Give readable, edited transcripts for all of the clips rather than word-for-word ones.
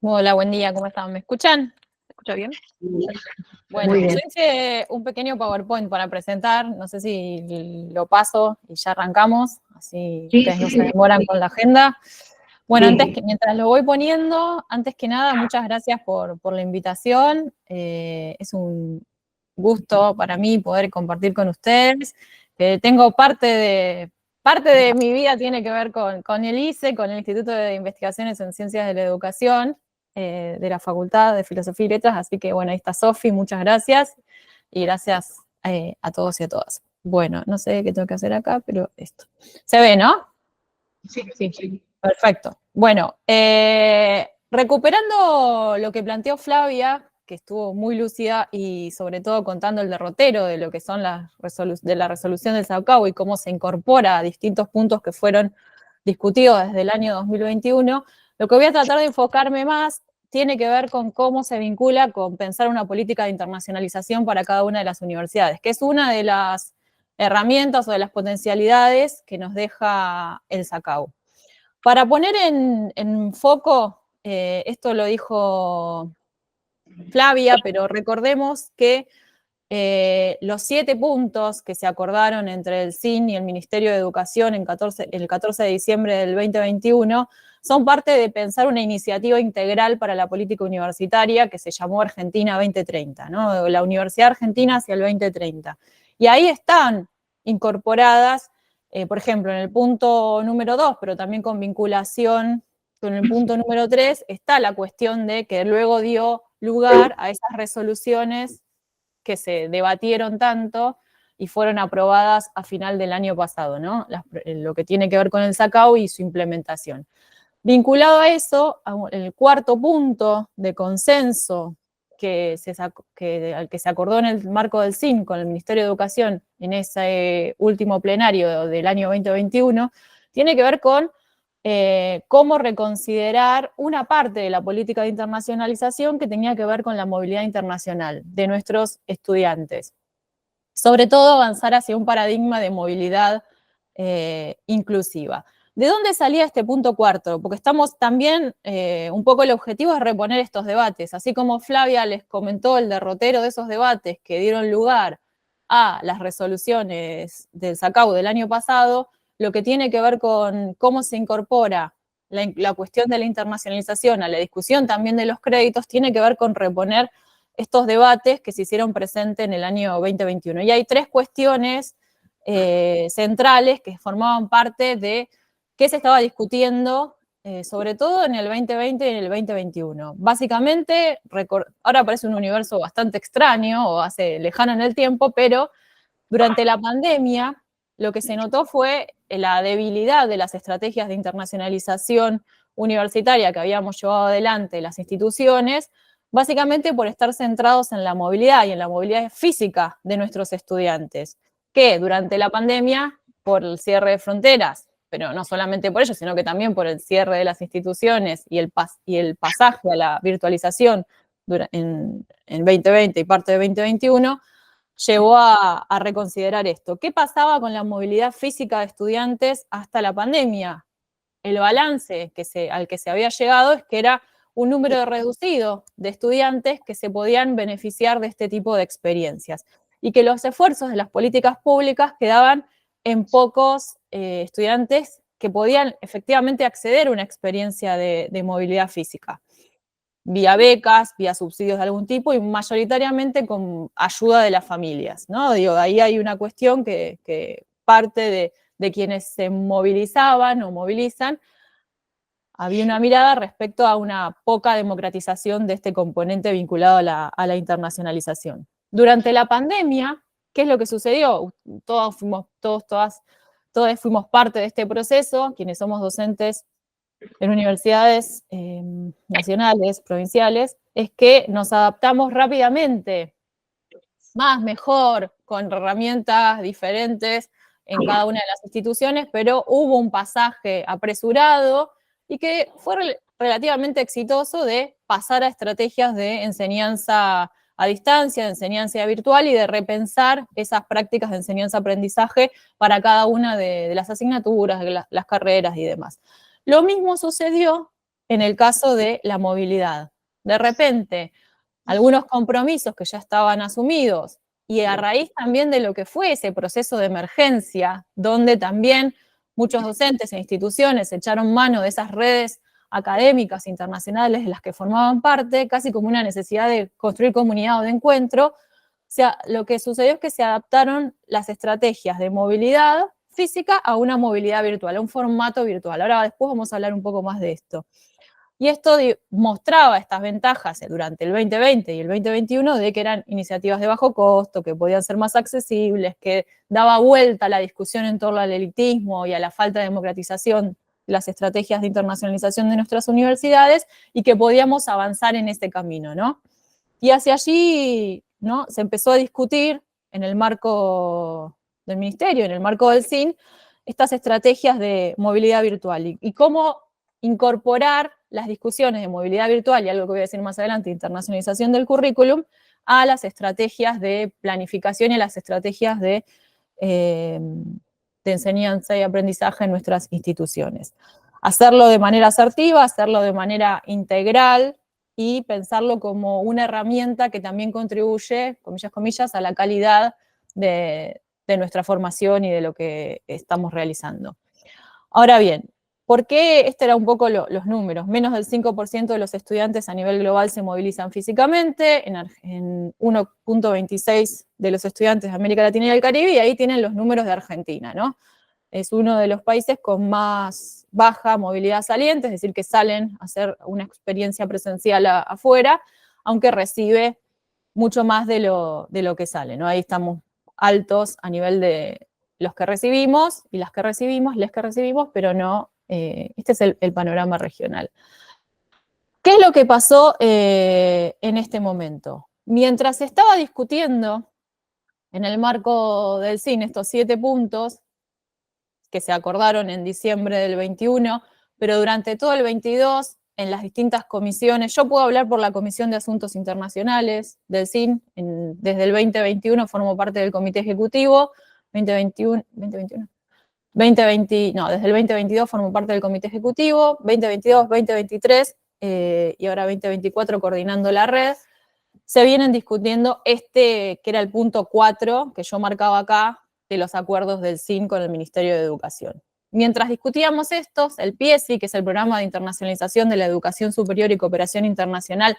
Hola, buen día, ¿cómo están? ¿Me escuchan? ¿Me escucha bien? Bueno, Muy yo bien. hice un pequeño PowerPoint para presentar, no sé si lo paso y ya arrancamos, así Sí, ustedes sí, no se sí, demoran con la agenda. Bueno, sí. mientras lo voy poniendo, antes que nada, muchas gracias por la invitación. Es un gusto para mí poder compartir con ustedes. Tengo parte de mi vida tiene que ver con el ICE, con el Instituto de Investigaciones en Ciencias de la Educación, de la Facultad de Filosofía y Letras. Así que bueno, ahí está Sofi, muchas gracias. Y gracias a todos y a todas. Bueno, no sé qué tengo que hacer acá, pero esto. Se ve, ¿no? Sí, sí, sí. Perfecto. Bueno, recuperando lo que planteó Flavia, que estuvo muy lúcida y sobre todo contando el derrotero de lo que son de la resolución del SACAU y cómo se incorpora a distintos puntos que fueron discutidos desde el año 2021, lo que voy a tratar de enfocarme más tiene que ver con cómo se vincula con pensar una política de internacionalización para cada una de las universidades, que es una de las herramientas o de las potencialidades que nos deja el SACAU. Para poner en foco, esto lo dijo Flavia, pero recordemos que los 7 puntos que se acordaron entre el CIN y el Ministerio de Educación el 14 de diciembre del 2021 son parte de pensar una iniciativa integral para la política universitaria que se llamó Argentina 2030, ¿no? La Universidad Argentina hacia el 2030. Y ahí están incorporadas, por ejemplo, en el punto número 2, pero también con vinculación con el punto número 3, está la cuestión de que luego dio lugar a esas resoluciones que se debatieron tanto y fueron aprobadas a final del año pasado, ¿no? Lo que tiene que ver con el SACAU y su implementación. Vinculado a eso, el cuarto punto de consenso al que se acordó en el marco del CIN con el Ministerio de Educación en ese último plenario del año 2021, tiene que ver con cómo reconsiderar una parte de la política de internacionalización que tenía que ver con la movilidad internacional de nuestros estudiantes. Sobre todo avanzar hacia un paradigma de movilidad inclusiva. ¿De dónde salía este punto cuarto? Porque estamos también, un poco el objetivo es reponer estos debates, así como Flavia les comentó el derrotero de esos debates que dieron lugar a las resoluciones del SACAU del año pasado, lo que tiene que ver con cómo se incorpora la cuestión de la internacionalización a la discusión también de los créditos, tiene que ver con reponer estos debates que se hicieron presentes en el año 2021. Y hay 3 cuestiones centrales que formaban parte de qué se estaba discutiendo, sobre todo en el 2020 y en el 2021. Básicamente, ahora parece un universo bastante extraño o hace lejano en el tiempo, pero durante la pandemia lo que se notó fue la debilidad de las estrategias de internacionalización universitaria que habíamos llevado adelante las instituciones, básicamente por estar centrados en la movilidad y en la movilidad física de nuestros estudiantes, que durante la pandemia, por el cierre de fronteras, pero no solamente por ello, sino que también por el cierre de las instituciones y el pasaje a la virtualización en 2020 y parte de 2021, llevó a reconsiderar esto. ¿Qué pasaba con la movilidad física de estudiantes hasta la pandemia? El balance al que se había llegado es que era un número reducido de estudiantes que se podían beneficiar de este tipo de experiencias y que los esfuerzos de las políticas públicas quedaban en pocos estudiantes que podían efectivamente acceder a una experiencia de movilidad física vía becas, vía subsidios de algún tipo y mayoritariamente con ayuda de las familias, ¿no? Digo, ahí hay una cuestión que parte de quienes se movilizaban o movilizan, había una mirada respecto a una poca democratización de este componente vinculado a la internacionalización. Durante la pandemia, ¿qué es lo que sucedió? Todos fuimos parte de este proceso, quienes somos docentes en universidades nacionales, provinciales, es que nos adaptamos rápidamente, más, mejor, con herramientas diferentes en cada una de las instituciones, pero hubo un pasaje apresurado y que fue relativamente exitoso de pasar a estrategias de enseñanza a distancia, de enseñanza virtual y de repensar esas prácticas de enseñanza-aprendizaje para cada una de las asignaturas, de las carreras y demás. Lo mismo sucedió en el caso de la movilidad. De repente, algunos compromisos que ya estaban asumidos y a raíz también de lo que fue ese proceso de emergencia, donde también muchos docentes e instituciones echaron mano de esas redes académicas internacionales de las que formaban parte, casi como una necesidad de construir comunidad o de encuentro. O sea, lo que sucedió es que se adaptaron las estrategias de movilidad física a una movilidad virtual, a un formato virtual. Ahora después vamos a hablar un poco más de esto. Y esto mostraba estas ventajas durante el 2020 y el 2021 de que eran iniciativas de bajo costo, que podían ser más accesibles, que daba vuelta a la discusión en torno al elitismo y a la falta de democratización de las estrategias de internacionalización de nuestras universidades y que podíamos avanzar en este camino, ¿no? Y hacia allí, ¿no?, se empezó a discutir en el marco del ministerio, en el marco del CIN, estas estrategias de movilidad virtual y cómo incorporar las discusiones de movilidad virtual y algo que voy a decir más adelante, internacionalización del currículum, a las estrategias de planificación y a las estrategias de enseñanza y aprendizaje en nuestras instituciones. Hacerlo de manera asertiva, hacerlo de manera integral y pensarlo como una herramienta que también contribuye, comillas, comillas, a la calidad de nuestra formación y de lo que estamos realizando. Ahora bien, ¿por qué? Este era un poco los números. Menos del 5% de los estudiantes a nivel global se movilizan físicamente, en 1.26 de los estudiantes de América Latina y el Caribe, y ahí tienen los números de Argentina, ¿no? Es uno de los países con más baja movilidad saliente, es decir, que salen a hacer una experiencia presencial afuera, aunque recibe mucho más de lo que sale, ¿no? Ahí estamos altos a nivel de los que recibimos y las que recibimos, les que recibimos, pero no, este es el panorama regional. ¿Qué es lo que pasó en este momento? Mientras se estaba discutiendo en el marco del CIN estos 7 puntos, que se acordaron en diciembre del 21, pero durante todo el 22, en las distintas comisiones, yo puedo hablar por la Comisión de Asuntos Internacionales del CIN, desde el 2021 formo parte del Comité Ejecutivo, 2021, desde el 2022 formo parte del Comité Ejecutivo, 2022, 2023 y ahora 2024 coordinando la red, se vienen discutiendo que era el punto 4 que yo marcaba acá, de los acuerdos del CIN con el Ministerio de Educación. Mientras discutíamos estos, el PIESI, que es el Programa de Internacionalización de la Educación Superior y Cooperación Internacional,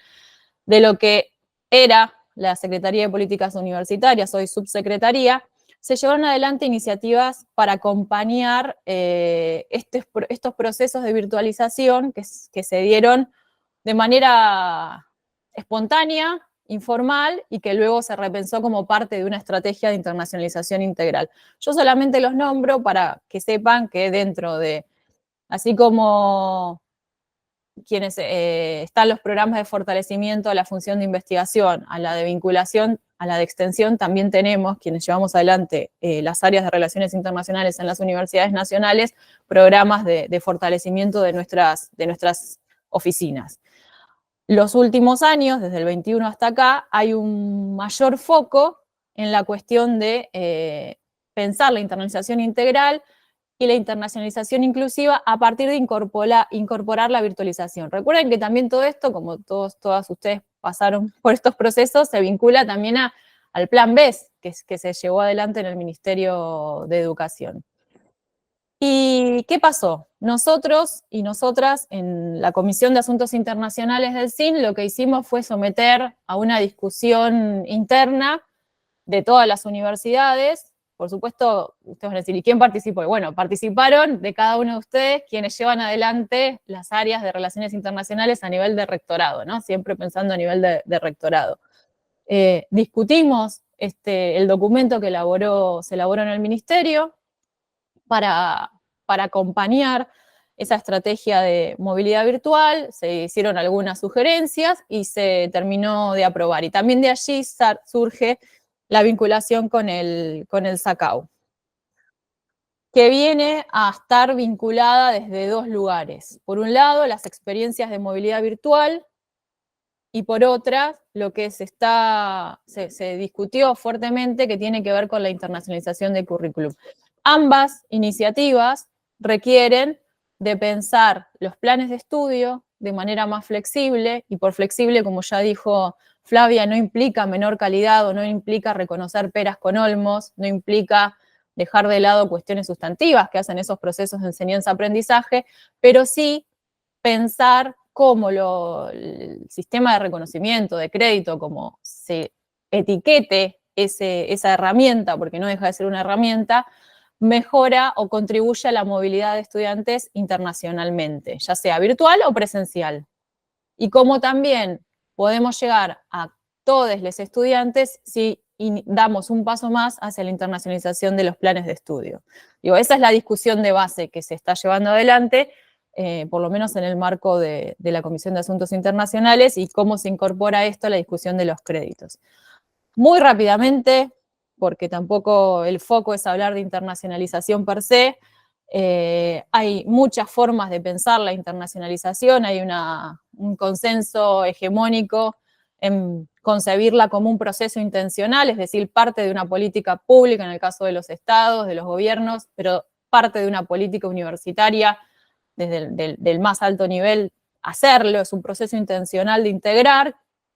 de lo que era la Secretaría de Políticas Universitarias, hoy Subsecretaría, se llevaron adelante iniciativas para acompañar estos procesos de virtualización que se dieron de manera espontánea, informal, y que luego se repensó como parte de una estrategia de internacionalización integral. Yo solamente los nombro para que sepan que dentro de, así como quienes están los programas de fortalecimiento a la función de investigación, a la de vinculación, a la de extensión, también tenemos, quienes llevamos adelante las áreas de relaciones internacionales en las universidades nacionales, programas de fortalecimiento de nuestras oficinas. Los últimos años, desde el 21 hasta acá, hay un mayor foco en la cuestión de pensar la internacionalización integral y la internacionalización inclusiva a partir de incorporar la virtualización. Recuerden que también todo esto, como todas ustedes pasaron por estos procesos, se vincula también al Plan BES, que se llevó adelante en el Ministerio de Educación. ¿Y qué pasó? Nosotros y nosotras en la Comisión de Asuntos Internacionales del CIN lo que hicimos fue someter a una discusión interna de todas las universidades. Por supuesto, ustedes van a decir, ¿y quién participó? Y bueno, participaron de cada uno de ustedes quienes llevan adelante las áreas de relaciones internacionales a nivel de rectorado, ¿no? Siempre pensando a nivel de rectorado. Discutimos el documento que se elaboró en el ministerio para acompañar esa estrategia de movilidad virtual, se hicieron algunas sugerencias y se terminó de aprobar. Y también de allí surge la vinculación con el SACAU, que viene a estar vinculada desde 2 lugares. Por un lado, las experiencias de movilidad virtual, y por otra, lo que se discutió fuertemente que tiene que ver con la internacionalización del currículum. Ambas iniciativas requieren de pensar los planes de estudio, de manera más flexible, y por flexible, como ya dijo Flavia, no implica menor calidad o no implica reconocer peras con olmos, no implica dejar de lado cuestiones sustantivas que hacen esos procesos de enseñanza-aprendizaje, pero sí pensar cómo el sistema de reconocimiento, de crédito, como se etiquete esa herramienta, porque no deja de ser una herramienta, mejora o contribuye a la movilidad de estudiantes internacionalmente, ya sea virtual o presencial. Y cómo también podemos llegar a todos los estudiantes si damos un paso más hacia la internacionalización de los planes de estudio. Digo, esa es la discusión de base que se está llevando adelante, por lo menos en el marco de la Comisión de Asuntos Internacionales, y cómo se incorpora esto a la discusión de los créditos. Muy rápidamente, porque tampoco el foco es hablar de internacionalización per se, hay muchas formas de pensar la internacionalización, hay un consenso hegemónico en concebirla como un proceso intencional, es decir, parte de una política pública en el caso de los estados, de los gobiernos, pero parte de una política universitaria desde del más alto nivel hacerlo, es un proceso intencional de integrar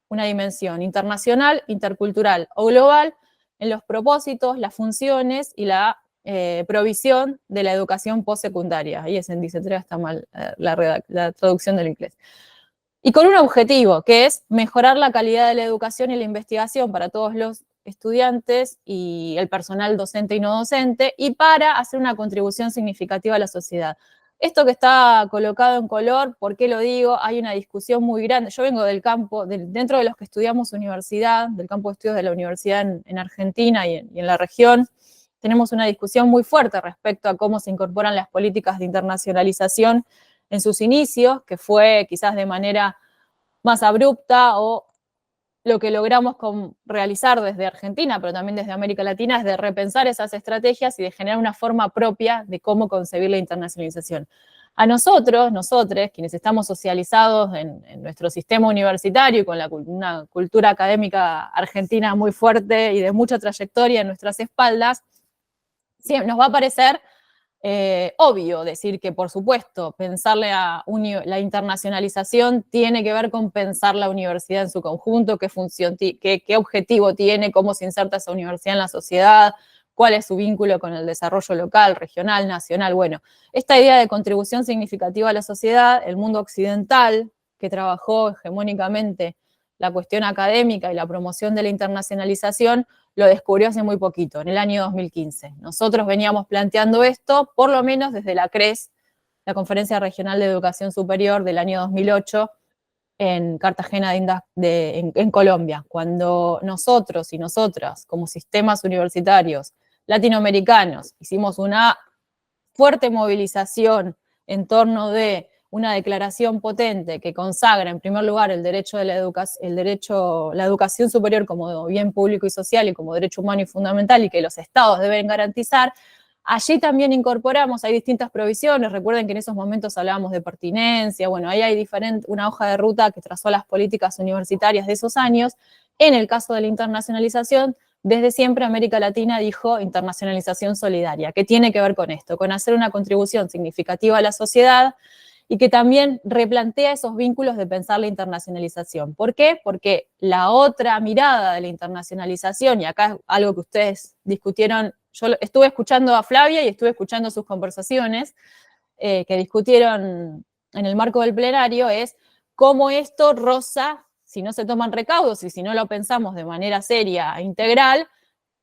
una dimensión internacional, intercultural o global en los propósitos, las funciones y la provisión de la educación postsecundaria. Ahí es en dice 3, está mal la traducción del inglés. Y con un objetivo, que es mejorar la calidad de la educación y la investigación para todos los estudiantes y el personal docente y no docente, y para hacer una contribución significativa a la sociedad. Esto que está colocado en color, ¿por qué lo digo? Hay una discusión muy grande. Yo vengo del campo, dentro de los que estudiamos universidad, del campo de estudios de la universidad en Argentina y en la región, tenemos una discusión muy fuerte respecto a cómo se incorporan las políticas de internacionalización en sus inicios, que fue quizás de manera más abrupta, o lo que logramos realizar desde Argentina, pero también desde América Latina, es de repensar esas estrategias y de generar una forma propia de cómo concebir la internacionalización. A nosotros, quienes estamos socializados en nuestro sistema universitario y con una cultura académica argentina muy fuerte y de mucha trayectoria en nuestras espaldas, sí, nos va a parecer obvio decir que, por supuesto, pensar la internacionalización tiene que ver con pensar la universidad en su conjunto, qué función, qué objetivo tiene, cómo se inserta esa universidad en la sociedad, cuál es su vínculo con el desarrollo local, regional, nacional. Bueno, esta idea de contribución significativa a la sociedad, el mundo occidental, que trabajó hegemónicamente la cuestión académica y la promoción de la internacionalización, lo descubrió hace muy poquito, en el año 2015. Nosotros veníamos planteando esto, por lo menos desde la CRES, la Conferencia Regional de Educación Superior del año 2008, en Cartagena en Colombia, cuando nosotros y nosotras, como sistemas universitarios latinoamericanos, hicimos una fuerte movilización en torno de una declaración potente que consagra, en primer lugar, el derecho a la educación superior como bien público y social y como derecho humano y fundamental, y que los estados deben garantizar. Allí también incorporamos, hay distintas provisiones, recuerden que en esos momentos hablábamos de pertinencia, bueno, ahí hay una hoja de ruta que trazó las políticas universitarias de esos años. En el caso de la internacionalización, desde siempre América Latina dijo internacionalización solidaria, que tiene que ver con esto, con hacer una contribución significativa a la sociedad, y que también replantea esos vínculos de pensar la internacionalización. ¿Por qué? Porque la otra mirada de la internacionalización, y acá es algo que ustedes discutieron, yo estuve escuchando a Flavia y estuve escuchando sus conversaciones que discutieron en el marco del plenario, es cómo esto roza, si no se toman recaudos y si no lo pensamos de manera seria e integral,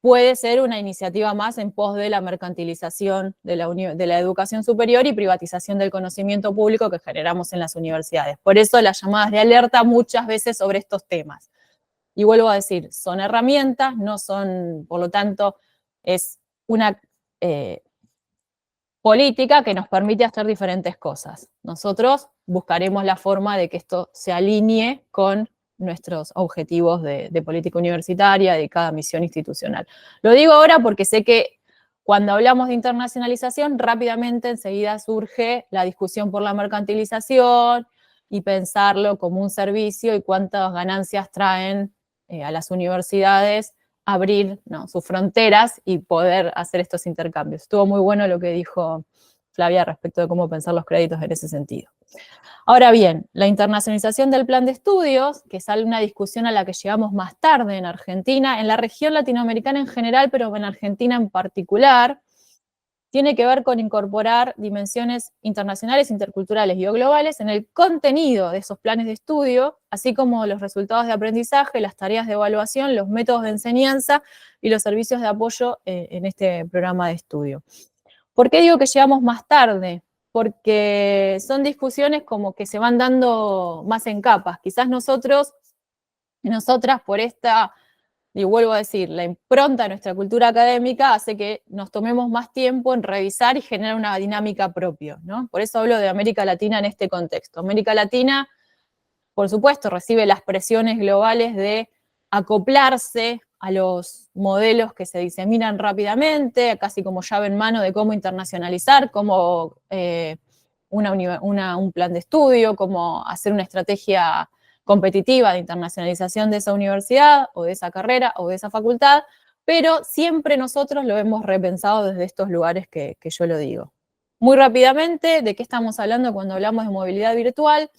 puede ser una iniciativa más en pos de la mercantilización de la educación superior y privatización del conocimiento público que generamos en las universidades. Por eso las llamadas de alerta muchas veces sobre estos temas. Y vuelvo a decir, son herramientas, no son, por lo tanto, es una política que nos permite hacer diferentes cosas. Nosotros buscaremos la forma de que esto se alinee con nuestros objetivos de política universitaria, de cada misión institucional. Lo digo ahora porque sé que cuando hablamos de internacionalización, rápidamente enseguida surge la discusión por la mercantilización y pensarlo como un servicio y cuántas ganancias traen a las universidades abrir, ¿no?, sus fronteras y poder hacer estos intercambios. Estuvo muy bueno lo que dijo Flavia respecto de cómo pensar los créditos en ese sentido. Ahora bien, la internacionalización del plan de estudios, que sale una discusión a la que llegamos más tarde en Argentina, en la región latinoamericana en general, pero en Argentina en particular, tiene que ver con incorporar dimensiones internacionales, interculturales y o globales en el contenido de esos planes de estudio, así como los resultados de aprendizaje, las tareas de evaluación, los métodos de enseñanza y los servicios de apoyo en este programa de estudio. ¿Por qué digo que llegamos más tarde? Porque son discusiones como que se van dando más en capas. Quizás nosotras por esta, y vuelvo a decir, la impronta de nuestra cultura académica hace que nos tomemos más tiempo en revisar y generar una dinámica propia, ¿no? Por eso hablo de América Latina en este contexto. América Latina, por supuesto, recibe las presiones globales de acoplarse a los modelos que se diseminan rápidamente, casi como llave en mano de cómo internacionalizar, cómo un plan de estudio, cómo hacer una estrategia competitiva de internacionalización de esa universidad o de esa carrera o de esa facultad, pero siempre nosotros lo hemos repensado desde estos lugares que yo lo digo. Muy rápidamente, ¿de qué estamos hablando cuando hablamos de movilidad virtual?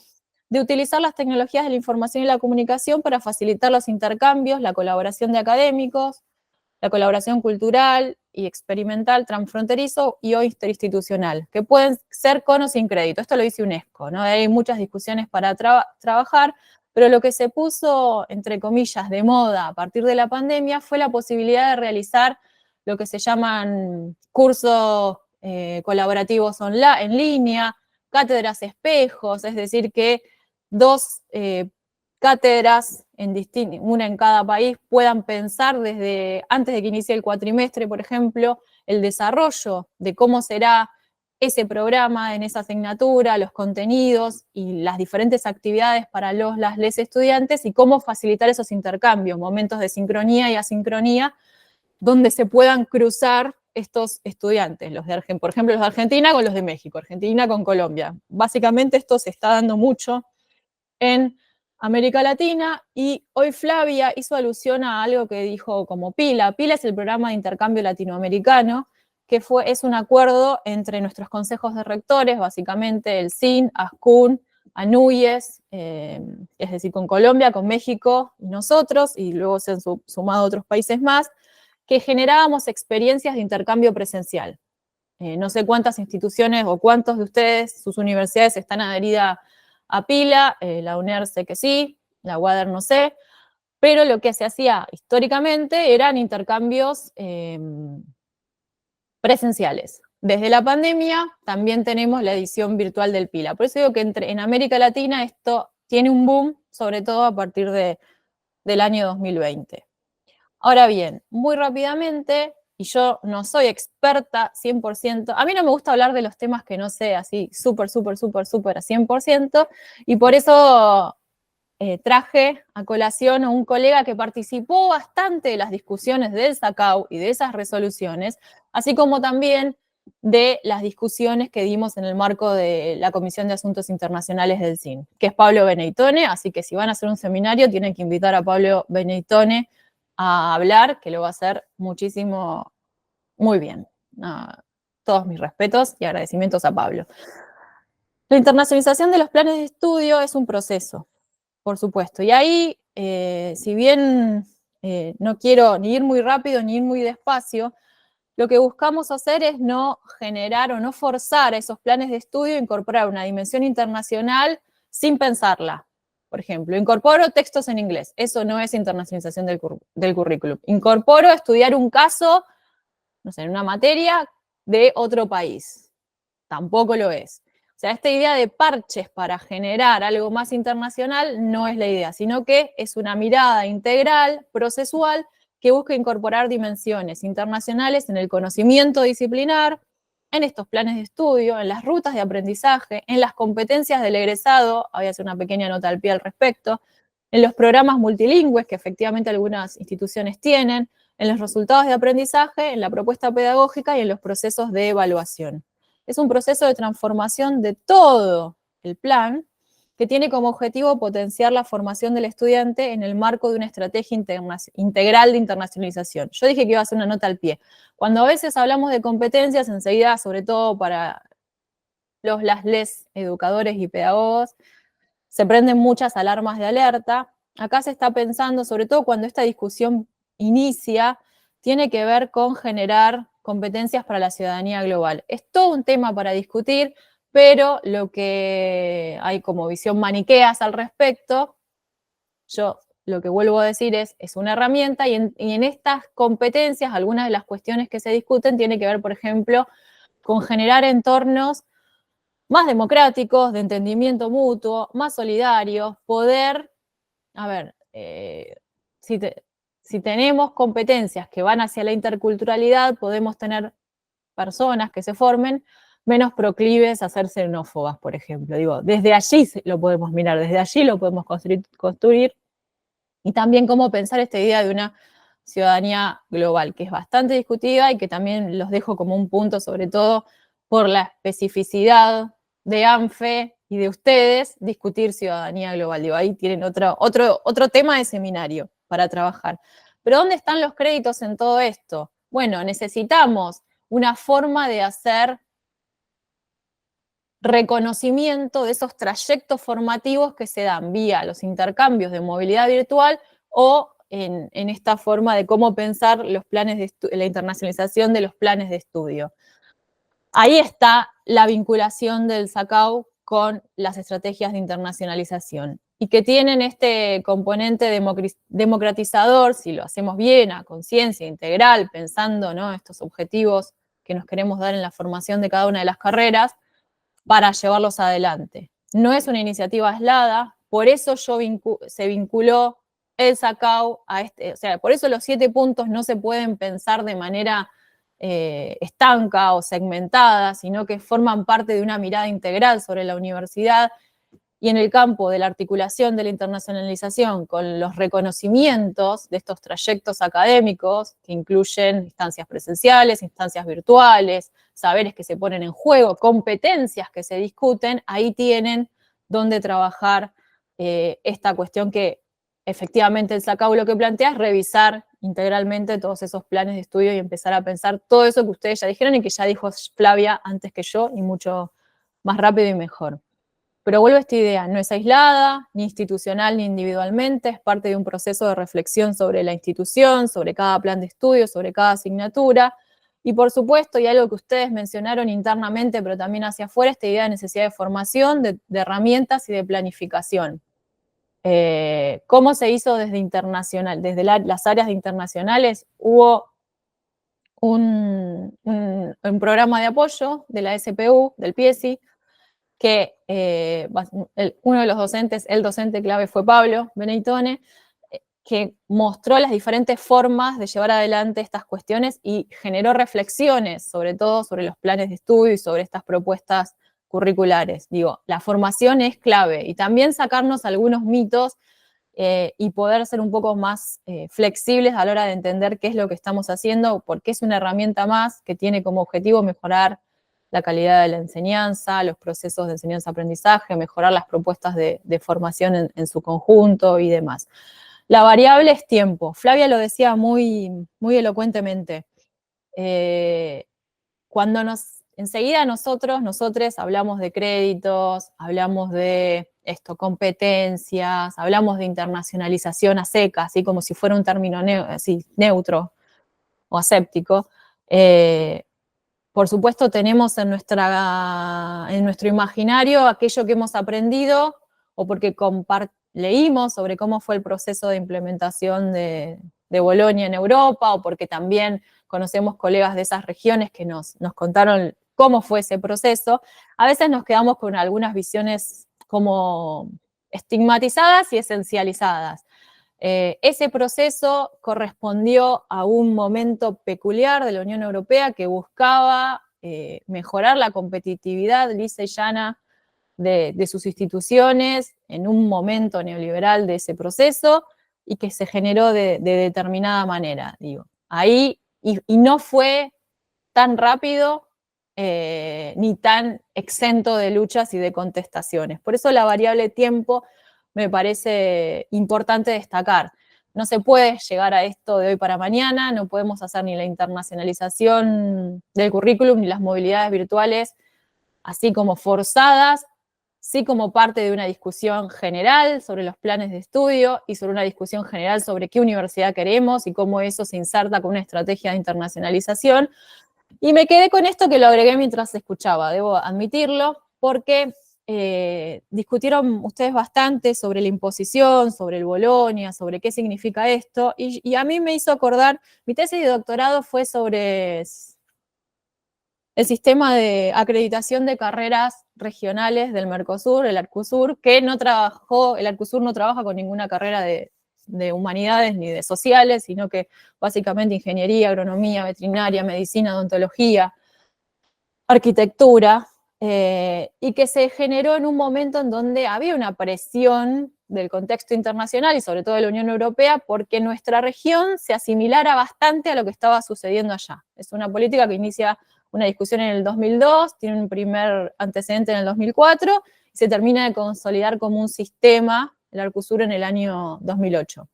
De utilizar las tecnologías de la información y la comunicación para facilitar los intercambios, la colaboración de académicos, la colaboración cultural y experimental, transfronterizo y o interinstitucional, que pueden ser con o sin crédito. Esto lo dice UNESCO, ¿no? Hay muchas discusiones para trabajar, pero lo que se puso, entre comillas, de moda a partir de la pandemia fue la posibilidad de realizar lo que se llaman cursos colaborativos en línea, cátedras espejos, es decir, que dos cátedras, una en cada país, puedan pensar desde antes de que inicie el cuatrimestre, por ejemplo, el desarrollo de cómo será ese programa en esa asignatura, los contenidos y las diferentes actividades para les estudiantes y cómo facilitar esos intercambios, momentos de sincronía y asincronía, donde se puedan cruzar estos estudiantes, por ejemplo, los de Argentina con los de México, Argentina con Colombia. Básicamente esto se está dando mucho en América Latina, y hoy Flavia hizo alusión a algo que dijo como PILA. PILA es el programa de intercambio latinoamericano, que es un acuerdo entre nuestros consejos de rectores, básicamente el CIN, ASCUN, ANUYES, es decir, con Colombia, con México y nosotros, y luego se han sumado otros países más, que generábamos experiencias de intercambio presencial. No sé cuántas instituciones o cuántos de ustedes, sus universidades están adheridas a PILA, la UNER sé que sí, la UADER no sé, pero lo que se hacía históricamente eran intercambios presenciales. Desde la pandemia también tenemos la edición virtual del PILA. Por eso digo que en América Latina esto tiene un boom, sobre todo a partir del año 2020. Ahora bien, muy rápidamente, y yo no soy experta 100%, a mí no me gusta hablar de los temas que no sé así súper a 100%, y por eso traje a colación a un colega que participó bastante de las discusiones del SACAU y de esas resoluciones, así como también de las discusiones que dimos en el marco de la Comisión de Asuntos Internacionales del CIN, que es Pablo Beneitone, así que si van a hacer un seminario tienen que invitar a Pablo Beneitone a hablar, que lo va a hacer muy bien. Todos mis respetos y agradecimientos a Pablo. La internacionalización de los planes de estudio es un proceso, por supuesto, y ahí, si bien no quiero ni ir muy rápido ni ir muy despacio, lo que buscamos hacer es no generar o no forzar a esos planes de estudio a incorporar una dimensión internacional sin pensarla. Por ejemplo, incorporo textos en inglés. Eso no es internacionalización del currículum. Incorporo estudiar un caso, no sé, en una materia de otro país. Tampoco lo es. O sea, esta idea de parches para generar algo más internacional no es la idea, sino que es una mirada integral, procesual, que busca incorporar dimensiones internacionales en el conocimiento disciplinar, en estos planes de estudio, en las rutas de aprendizaje, en las competencias del egresado, voy a hacer una pequeña nota al pie al respecto, en los programas multilingües que efectivamente algunas instituciones tienen, en los resultados de aprendizaje, en la propuesta pedagógica y en los procesos de evaluación. Es un proceso de transformación de todo el plan que tiene como objetivo potenciar la formación del estudiante en el marco de una estrategia integral de internacionalización. Yo dije que iba a hacer una nota al pie. Cuando a veces hablamos de competencias, enseguida, sobre todo para les educadores y pedagogos, se prenden muchas alarmas de alerta. Acá se está pensando, sobre todo cuando esta discusión inicia, tiene que ver con generar competencias para la ciudadanía global. Es todo un tema para discutir, pero lo que hay como visión maniqueas al respecto, yo lo que vuelvo a decir es una herramienta y en estas competencias, algunas de las cuestiones que se discuten tienen que ver, por ejemplo, con generar entornos más democráticos, de entendimiento mutuo, más solidarios, poder, a ver, si tenemos competencias que van hacia la interculturalidad, podemos tener personas que se formen menos proclives a ser xenófobas, por ejemplo. Digo, desde allí lo podemos mirar, desde allí lo podemos construir y también cómo pensar esta idea de una ciudadanía global, que es bastante discutida y que también los dejo como un punto, sobre todo por la especificidad de ANFE y de ustedes, discutir ciudadanía global. Digo, ahí tienen otro tema de seminario para trabajar. Pero ¿dónde están los créditos en todo esto? Bueno, necesitamos una forma de hacer reconocimiento de esos trayectos formativos que se dan vía los intercambios de movilidad virtual o en esta forma de cómo pensar los planes de la internacionalización de los planes de estudio. Ahí está la vinculación del SACAU con las estrategias de internacionalización y que tienen este componente democratizador, si lo hacemos bien, a conciencia integral, pensando, ¿no?, estos objetivos que nos queremos dar en la formación de cada una de las carreras, para llevarlos adelante. No es una iniciativa aislada, por eso se vinculó el SACAU a o sea, por eso los 7 puntos no se pueden pensar de manera estanca o segmentada, sino que forman parte de una mirada integral sobre la universidad y en el campo de la articulación de la internacionalización con los reconocimientos de estos trayectos académicos que incluyen instancias presenciales, instancias virtuales, saberes que se ponen en juego, competencias que se discuten, ahí tienen donde trabajar esta cuestión que efectivamente el SACAU lo que plantea es revisar integralmente todos esos planes de estudio y empezar a pensar todo eso que ustedes ya dijeron y que ya dijo Flavia antes que yo y mucho más rápido y mejor. Pero vuelvo a esta idea, no es aislada, ni institucional ni individualmente, es parte de un proceso de reflexión sobre la institución, sobre cada plan de estudio, sobre cada asignatura, y por supuesto, y algo que ustedes mencionaron internamente, pero también hacia afuera, esta idea de necesidad de formación, de herramientas y de planificación. ¿Cómo se hizo desde las áreas internacionales? Hubo un programa de apoyo de la SPU, del PIESI, que uno de los docentes, el docente clave fue Pablo Beneitone, que mostró las diferentes formas de llevar adelante estas cuestiones y generó reflexiones, sobre todo sobre los planes de estudio y sobre estas propuestas curriculares. Digo, la formación es clave y también sacarnos algunos mitos y poder ser un poco más flexibles a la hora de entender qué es lo que estamos haciendo, porque es una herramienta más que tiene como objetivo mejorar la calidad de la enseñanza, los procesos de enseñanza-aprendizaje, mejorar las propuestas de formación en su conjunto y demás. La variable es tiempo. Flavia lo decía muy, muy elocuentemente. Cuando enseguida nosotros hablamos de créditos, hablamos de competencias, hablamos de internacionalización a secas, así como si fuera un término neutro o aséptico. Por supuesto, tenemos en nuestro imaginario aquello que hemos aprendido o porque leímos sobre cómo fue el proceso de implementación de Bolonia en Europa o porque también conocemos colegas de esas regiones que nos contaron cómo fue ese proceso. A veces nos quedamos con algunas visiones como estigmatizadas y esencializadas. Ese proceso correspondió a un momento peculiar de la Unión Europea que buscaba mejorar la competitividad lisa y llana de sus instituciones en un momento neoliberal de ese proceso y que se generó de determinada manera, digo. Ahí, y no fue tan rápido ni tan exento de luchas y de contestaciones. Por eso la variable tiempo me parece importante destacar. No se puede llegar a esto de hoy para mañana, no podemos hacer ni la internacionalización del currículum ni las movilidades virtuales así como forzadas, sí como parte de una discusión general sobre los planes de estudio y sobre una discusión general sobre qué universidad queremos y cómo eso se inserta con una estrategia de internacionalización. Y me quedé con esto que lo agregué mientras escuchaba, debo admitirlo, porque discutieron ustedes bastante sobre la imposición, sobre el Bolonia, sobre qué significa esto, y a mí me hizo acordar, mi tesis de doctorado fue sobre el sistema de acreditación de carreras regionales del Mercosur, el Arcusur, que no trabajó, el Arcusur no trabaja con ninguna carrera de humanidades ni de sociales, sino que básicamente ingeniería, agronomía, veterinaria, medicina, odontología, arquitectura, y que se generó en un momento en donde había una presión del contexto internacional y sobre todo de la Unión Europea porque nuestra región se asimilara bastante a lo que estaba sucediendo allá. Es una política que inicia una discusión en el 2002, tiene un primer antecedente en el 2004 y se termina de consolidar como un sistema, el Arcusur, en el año 2008.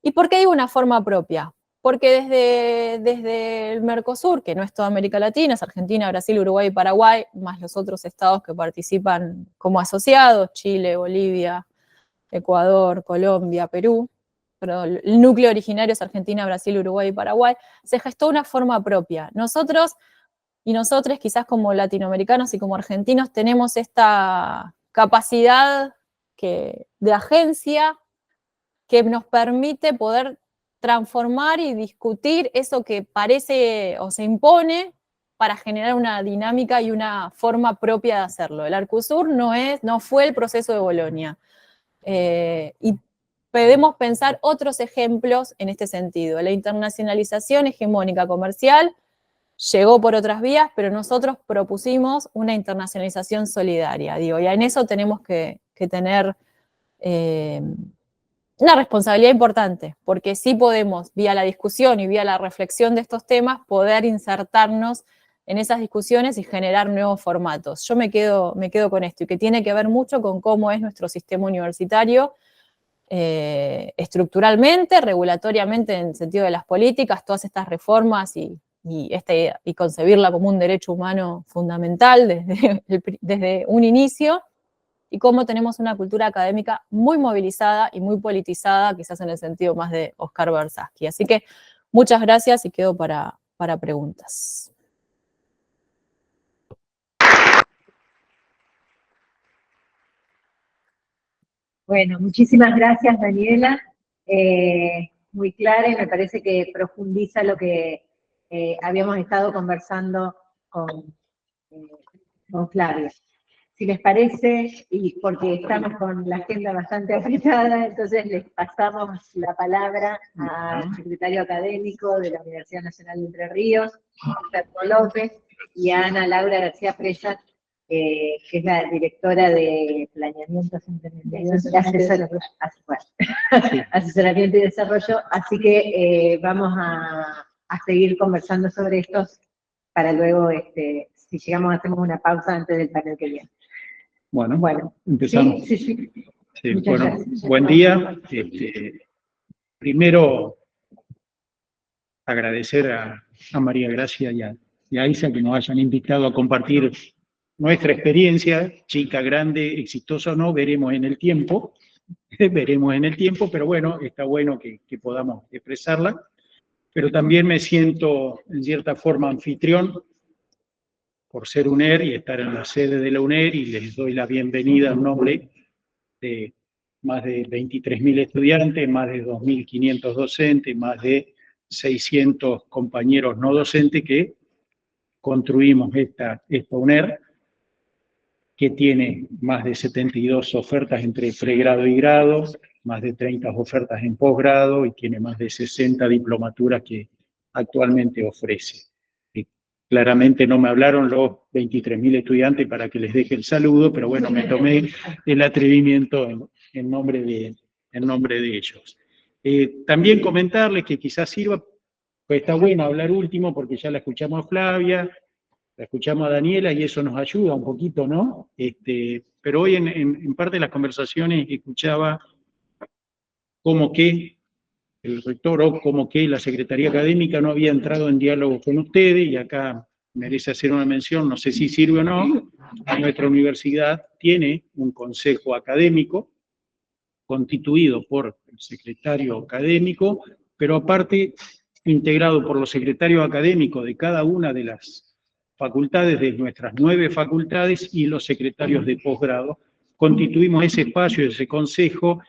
¿Y por qué digo una forma propia? Porque desde el Mercosur, que no es toda América Latina, es Argentina, Brasil, Uruguay y Paraguay, más los otros estados que participan como asociados, Chile, Bolivia, Ecuador, Colombia, Perú, pero el núcleo originario es Argentina, Brasil, Uruguay y Paraguay, se gestó una forma propia. Nosotros y nosotros, quizás como latinoamericanos y como argentinos, tenemos esta capacidad de agencia que nos permite poder transformar y discutir eso que parece o se impone para generar una dinámica y una forma propia de hacerlo. El Arcusur no fue el proceso de Bolonia. Y podemos pensar otros ejemplos en este sentido. La internacionalización hegemónica comercial llegó por otras vías, pero nosotros propusimos una internacionalización solidaria. Digo, y en eso tenemos que tener una responsabilidad importante, porque sí podemos, vía la discusión y vía la reflexión de estos temas, poder insertarnos en esas discusiones y generar nuevos formatos. Yo me quedo con esto, y que tiene que ver mucho con cómo es nuestro sistema universitario, estructuralmente, regulatoriamente, en el sentido de las políticas, todas estas reformas y concebirla como un derecho humano fundamental desde un inicio, y cómo tenemos una cultura académica muy movilizada y muy politizada, quizás en el sentido más de Oscar Versace. Así que muchas gracias y quedo para preguntas. Bueno, muchísimas gracias, Daniela. Muy clara y me parece que profundiza lo que habíamos estado conversando con Flavia. Si les parece, y porque estamos con la agenda bastante apretada, entonces les pasamos la palabra al secretario académico de la Universidad Nacional de Entre Ríos, Alberto López, y a Ana Laura García Presa, que es la directora de Planeamiento, Asesoramiento y Desarrollo. Así que vamos a seguir conversando sobre estos para luego, si llegamos, hacemos una pausa antes del panel que viene. Bueno, empezamos. Sí, bueno, gracias. Buen día. Primero, agradecer a María Gracia y a Isa que nos hayan invitado a compartir nuestra experiencia, chica, grande, exitosa o no, veremos en el tiempo, pero bueno, está bueno que podamos expresarla. Pero también me siento, en cierta forma, anfitrión, por ser UNER y estar en la sede de la UNER, y les doy la bienvenida en nombre de más de 23.000 estudiantes, más de 2.500 docentes, más de 600 compañeros no docentes que construimos esta UNER, que tiene más de 72 ofertas entre pregrado y grado, más de 30 ofertas en posgrado y tiene más de 60 diplomaturas que actualmente ofrece. Claramente no me hablaron los 23.000 estudiantes para que les deje el saludo, pero bueno, me tomé el atrevimiento en nombre de ellos. También comentarles que quizás sirva, pues está bueno hablar último porque ya la escuchamos a Flavia, la escuchamos a Daniela y eso nos ayuda un poquito, ¿no? Pero hoy en parte de las conversaciones escuchaba como que el rector o como que la Secretaría Académica no había entrado en diálogo con ustedes, y acá merece hacer una mención, no sé si sirve o no, nuestra universidad tiene un consejo académico constituido por el secretario académico, pero aparte integrado por los secretarios académicos de cada una de las facultades, de nuestras 9 facultades, y los secretarios de posgrado. Constituimos ese espacio, ese consejo,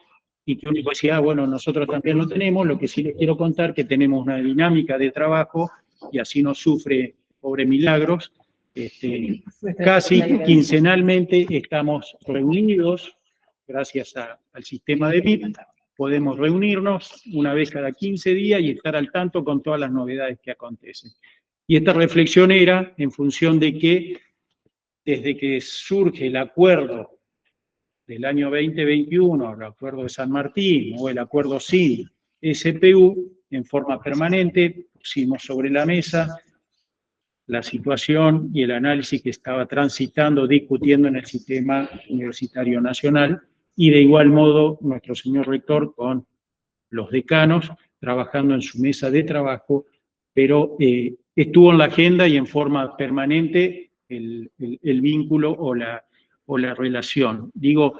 y que uno decía, bueno, nosotros también lo tenemos. Lo que sí les quiero contar que tenemos una dinámica de trabajo, y así no sufre pobre Milagros, casi quincenalmente estamos reunidos, gracias al sistema de VIP, podemos reunirnos una vez cada 15 días y estar al tanto con todas las novedades que acontecen. Y esta reflexión era en función de que desde que surge el acuerdo del año 2021, el acuerdo de San Martín o el acuerdo SIN-SPU, en forma permanente pusimos sobre la mesa la situación y el análisis que estaba transitando, discutiendo en el sistema universitario nacional, y de igual modo nuestro señor rector con los decanos trabajando en su mesa de trabajo, pero estuvo en la agenda y en forma permanente el vínculo o la relación. Digo,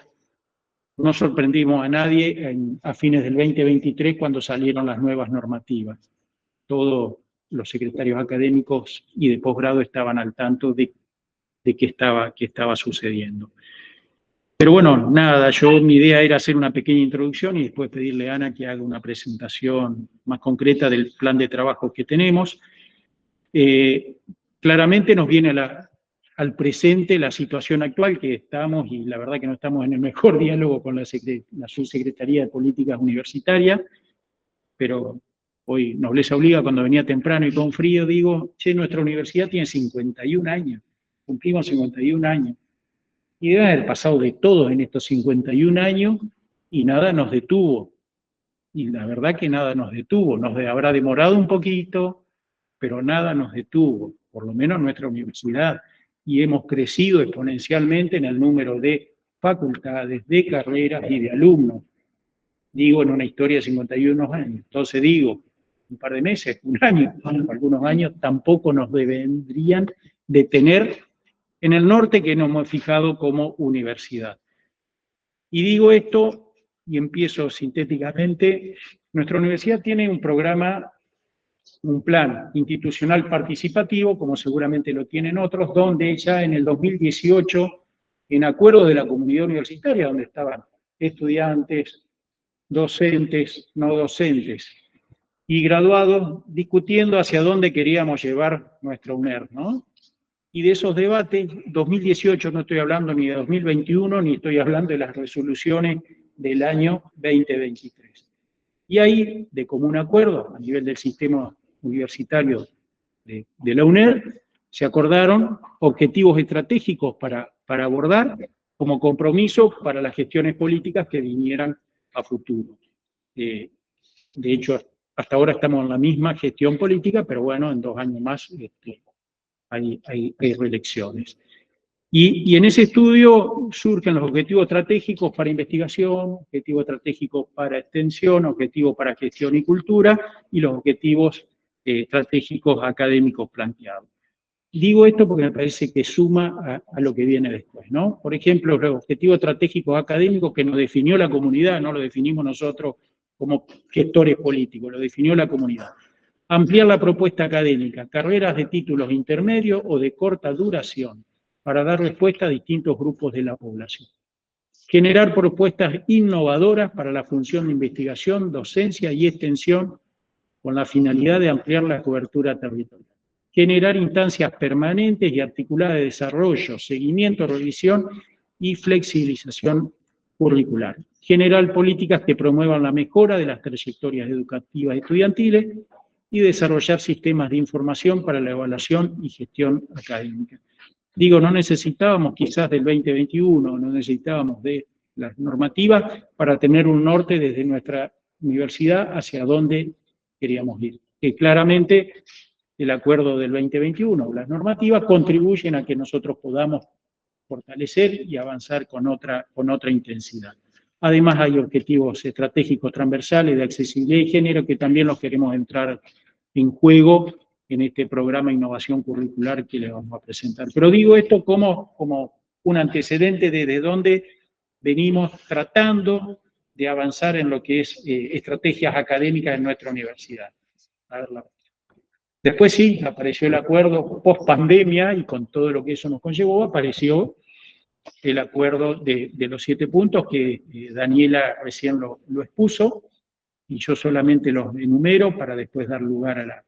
no sorprendimos a nadie a fines del 2023 cuando salieron las nuevas normativas. Todos los secretarios académicos y de posgrado estaban al tanto de qué estaba sucediendo. Pero bueno, nada, mi idea era hacer una pequeña introducción y después pedirle a Ana que haga una presentación más concreta del plan de trabajo que tenemos. Claramente nos viene al presente la situación actual que estamos, y la verdad que no estamos en el mejor diálogo con la Subsecretaría de Políticas Universitarias, pero hoy nobleza obliga, cuando venía temprano y con frío, digo, che, nuestra universidad tiene 51 años, cumplimos 51 años. Y debe haber pasado de todo en estos 51 años y nada nos detuvo. Y la verdad que nada nos detuvo. Habrá demorado un poquito, pero nada nos detuvo, por lo menos nuestra universidad. Y hemos crecido exponencialmente en el número de facultades, de carreras y de alumnos. Digo, en una historia de 51 años. Entonces digo, un par de meses, un año, algunos años, tampoco nos deberían detener en el norte que nos hemos fijado como universidad. Y digo esto, y empiezo sintéticamente, nuestra universidad tiene un programa, un plan institucional participativo, como seguramente lo tienen otros, donde ya en el 2018, en acuerdo de la comunidad universitaria, donde estaban estudiantes, docentes, no docentes, y graduados, discutiendo hacia dónde queríamos llevar nuestra UNER, ¿no? Y de esos debates, 2018, no estoy hablando ni de 2021, ni estoy hablando de las resoluciones del año 2023. Y ahí, de común acuerdo, a nivel del sistema universitario de la UNER, se acordaron objetivos estratégicos para abordar como compromiso para las gestiones políticas que vinieran a futuro. De hecho, hasta ahora estamos en la misma gestión política, pero bueno, en 2 años más hay reelecciones. Y en ese estudio surgen los objetivos estratégicos para investigación, objetivos estratégicos para extensión, objetivos para gestión y cultura, y los objetivos estratégicos académicos planteados. Digo esto porque me parece que suma a lo que viene después, ¿no? Por ejemplo, los objetivos estratégicos académicos que nos definió la comunidad, no lo definimos nosotros como gestores políticos, lo definió la comunidad. Ampliar la propuesta académica, carreras de títulos intermedios o de corta duración, para dar respuesta a distintos grupos de la población. Generar propuestas innovadoras para la función de investigación, docencia y extensión, con la finalidad de ampliar la cobertura territorial. Generar instancias permanentes y articuladas de desarrollo, seguimiento, revisión y flexibilización curricular. Generar políticas que promuevan la mejora de las trayectorias educativas estudiantiles y desarrollar sistemas de información para la evaluación y gestión académica. Digo, no necesitábamos quizás del 2021, no necesitábamos de las normativas para tener un norte desde nuestra universidad hacia dónde queríamos ir. Que claramente el acuerdo del 2021, las normativas contribuyen a que nosotros podamos fortalecer y avanzar con otra intensidad. Además hay objetivos estratégicos transversales de accesibilidad y género que también los queremos entrar en juego en este programa de innovación curricular que le vamos a presentar. Pero digo esto como un antecedente desde donde venimos tratando de avanzar en lo que es estrategias académicas en nuestra universidad. A ver, después sí, apareció el acuerdo post-pandemia y con todo lo que eso nos conllevó, apareció el acuerdo de los 7 puntos que Daniela recién lo expuso, y yo solamente los enumero para después dar lugar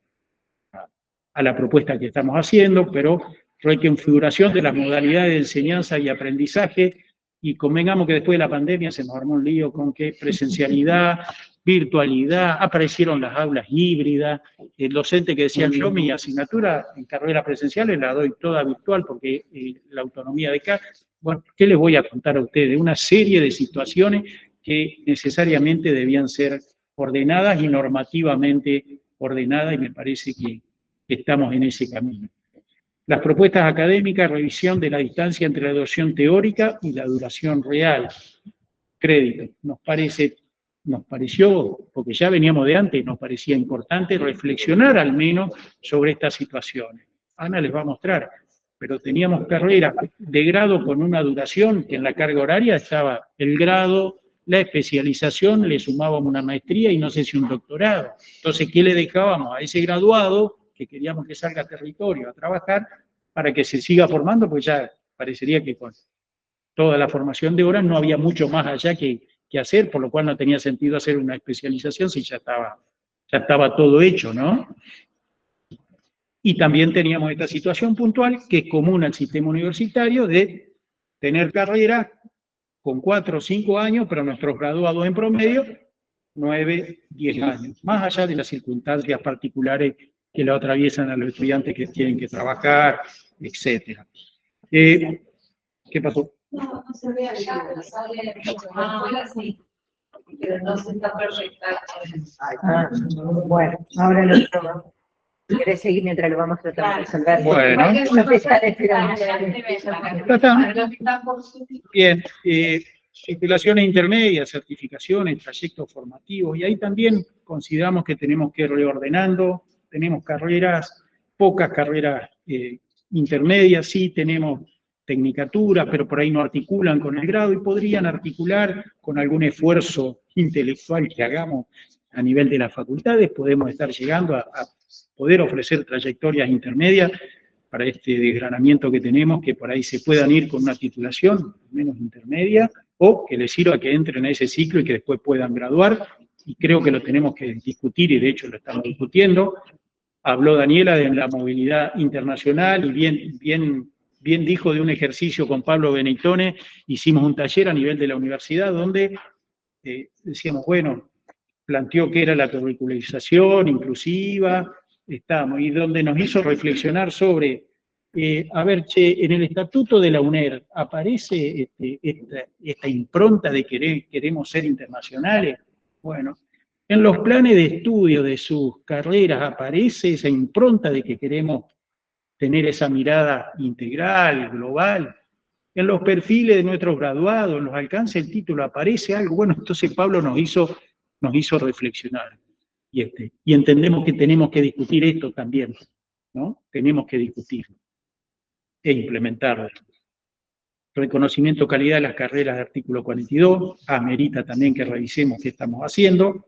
a la propuesta que estamos haciendo, pero reconfiguración de las modalidades de enseñanza y aprendizaje, y convengamos que después de la pandemia se nos armó un lío con que presencialidad, virtualidad, aparecieron las aulas híbridas, el docente que decía, yo mi asignatura en carreras presenciales la doy toda virtual porque la autonomía de acá. Bueno, ¿qué les voy a contar a ustedes? Una serie de situaciones que necesariamente debían ser ordenadas y normativamente ordenadas, y me parece que estamos en ese camino. Las propuestas académicas, revisión de la distancia entre la duración teórica y la duración real. Crédito. Nos pareció, porque ya veníamos de antes, nos parecía importante reflexionar al menos sobre estas situaciones. Ana les va a mostrar, pero teníamos carreras de grado con una duración que en la carga horaria estaba el grado, la especialización, le sumábamos una maestría y no sé si un doctorado. Entonces, ¿qué le dejábamos a ese graduado que queríamos que salga a territorio a trabajar para que se siga formando? Pues ya parecería que con toda la formación de horas no había mucho más allá que hacer, por lo cual no tenía sentido hacer una especialización si ya estaba todo hecho, ¿no? Y también teníamos esta situación puntual que es común al sistema universitario de tener carrera con 4 o 5 años, pero nuestros graduados en promedio 9, 10 años, más allá de las circunstancias particulares que lo atraviesan a los estudiantes que tienen que trabajar, etc. ¿Qué pasó? No se ve allá, pero sale afuera, sí, pero no se está proyectando. Bueno, ahora lo probamos. ¿Querés seguir mientras lo vamos tratando de resolver? Bueno. Bien, titulaciones intermedias, certificaciones, trayectos formativos, y ahí también consideramos que tenemos que ir reordenando, tenemos carreras, pocas carreras intermedias, sí tenemos tecnicaturas, pero por ahí no articulan con el grado y podrían articular con algún esfuerzo intelectual que hagamos a nivel de las facultades, podemos estar llegando a poder ofrecer trayectorias intermedias para este desgranamiento que tenemos, que por ahí se puedan ir con una titulación menos intermedia, o que les sirva que entren a ese ciclo y que después puedan graduar, y creo que lo tenemos que discutir, y de hecho lo estamos discutiendo. Habló Daniela de la movilidad internacional, y bien dijo de un ejercicio con Pablo Benetone, hicimos un taller a nivel de la universidad, donde decíamos, bueno, planteó que era la curricularización inclusiva, y donde nos hizo reflexionar sobre, a ver, che, en el estatuto de la UNER aparece esta impronta de queremos ser internacionales. Bueno, en los planes de estudio de sus carreras aparece esa impronta de que queremos tener esa mirada integral, global. En los perfiles de nuestros graduados, en los alcances del título, aparece algo. Bueno, entonces Pablo nos hizo reflexionar. Y entendemos que tenemos que discutir esto también, ¿no? Tenemos que discutirlo e implementarlo. Reconocimiento de calidad de las carreras de artículo 42, amerita también que revisemos qué estamos haciendo,